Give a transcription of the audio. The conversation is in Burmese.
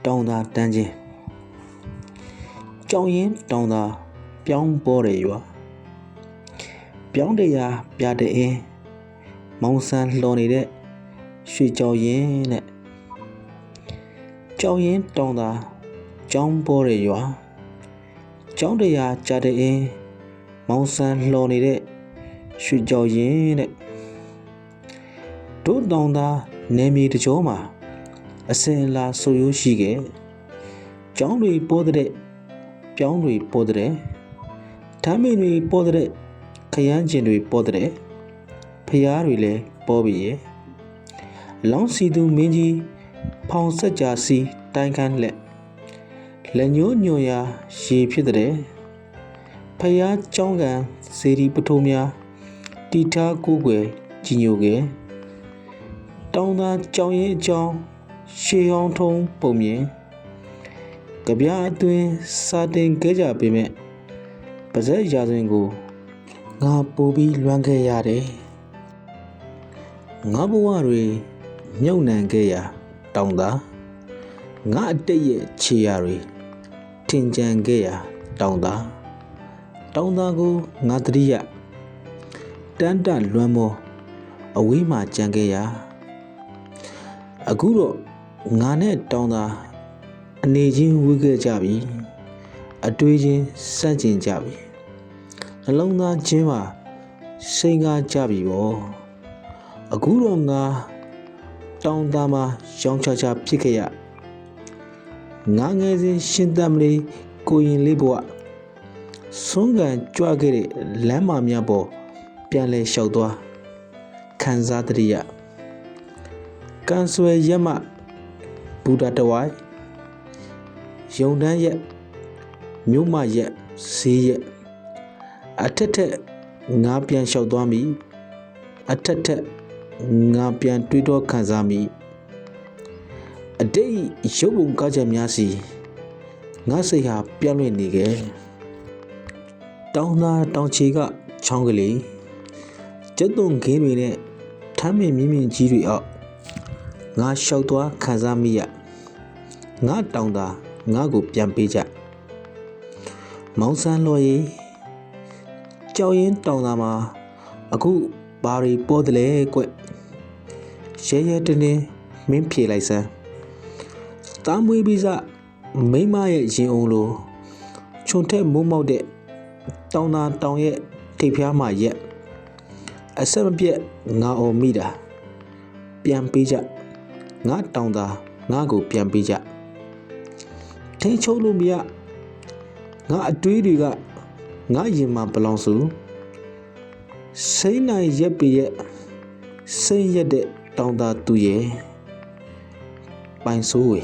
တောင်သာတန်းချင်းကြောင်ရင်တောင်သာပြောင်းပေါ်တယ်ရွာပြောင်းတရားပြတဲ့အင်းမောင်ဆန်းလှော်နေတဲ့ရွှေကြောင်ရင်နဲ့ကြောင်ရင်တောင်သာကြောင်းပေါ်တယ်ရွာကြောင်းတရားကြတဲ့အင်းမောင်ဆန်းလှော်နေတဲ့ရွှေကြောင်ရင်နဲ့တို့တောင်သာနေမြေတကြောမှာအစင်လာဆိုရိုးရှိခဲ့ကျောင်းတွေပေါ်တဲ့ပြောင်းတွေပေါ်တဲ့ဓာမင်းတွေပေါ်တဲ့ခရမ်းကျင်တွေပေါ်တဲ့ဖျားတွေလည်းပေါ်ပြီရဲ့လောင်းစီသူမင်းကြီးဖောင်ဆက်ကြာစီတိုင်းခန်းလက်ညှိုးညွန်ရာရေဖြစ်တဲ့ဖျားကျောင်းကန်စေတီပထိုးများတီထားကိုွယ်ကြီးညိုခဲ့တောင်သာကြောင်ရင်အကြောင်းရှေးဟောင်းထုံးပုံမြင်ကြပြအတွင်းစာတင်ခဲ့ကြပေမဲ့ပါဇက်ရာဇဝင်ကိုငါပို့ပြီးလွမ်းခဲ့ရတယ်ငါဘဝတွေမြုပ်နှံခဲ့ရာတောင်သာငါအတိတ်ရဲ့ခြေရာတွေထင်ကြံခဲ့ရာတောင်သာကိုငါတတိယတန်းတလွမ်းမောအဝေးမှကြံခဲ့ရာအခုတော့ငါနဲ့တောင်သာအနေချင်းဝေးခဲ့ကြပြီအတွေးချင်းစန့်ကျင်ကြပြီနှလုံးသားချင်းမှာစိတ်ကားကြပြီပေါ့အခုတော့ငါတောင်သာမှာရောင်းချချဖြစ်ခဲ့ရငါငယ်စဉ်ရှင်သန်မလေးကိုရင်လေးဘဝဆုံးကန်ကြွခဲ့တဲ့လမ်းမများပေါ်ပြန်လဲလျှောက်သွားခံစားတရရကန်ဆွဲရက်မှဘူတာတဝိုင်းယုံတန်းရက်မြို့မရက်ဈေးရက်အထက်ထက်ငါပြန်လျှောက်သွားမိအထက်ထက်ငါပြန်တွေးတော့ခံစားမိအတိတ်ရုပ်ပုံကားချက်များစီငါစိတ်ဟာပြန့်လွင့်နေခဲ့တောင်သာတောင်ချီကချောင်းကလေးကျက်သွန်ခင်းတွေနဲ့ထမ်းမြင့်မြင့်ကြီးတွေအောက်ငါလျှောက်သွားခံစားမိရငါတောင်သာငါကိုပြန်ပေးကြမောင်ဆန်းလော်ရီကြောက်ရင်တောင်သာမှာအခုဘာတွေပေါ်တယ်လဲကွရဲတင်းတင်းမင်းဖြေလိုက်စမ်းတားမွေးပြီးစမိမရဲ့ရင်အောင်လိုခြုံထက်မိုးမောက်တဲ့တောင်သာတောင်ရဲ့ထိပ်ဖျားမှာရက်အဆက်မပြတ်ငါအော်မိတာပြန်ပေးကြငါတောင်သာငါကိုပြန်ပေးကြထိန်ချုပ်လို့မရငါအတွေးတွေကငါရင်မှာဘလောင်စုစိမ့်နိုင်ရက်ပြရဲ့စိမ့်ရက်တဲ့တောင်သာသူရဲ့ပိုင်ဆိုးဝေ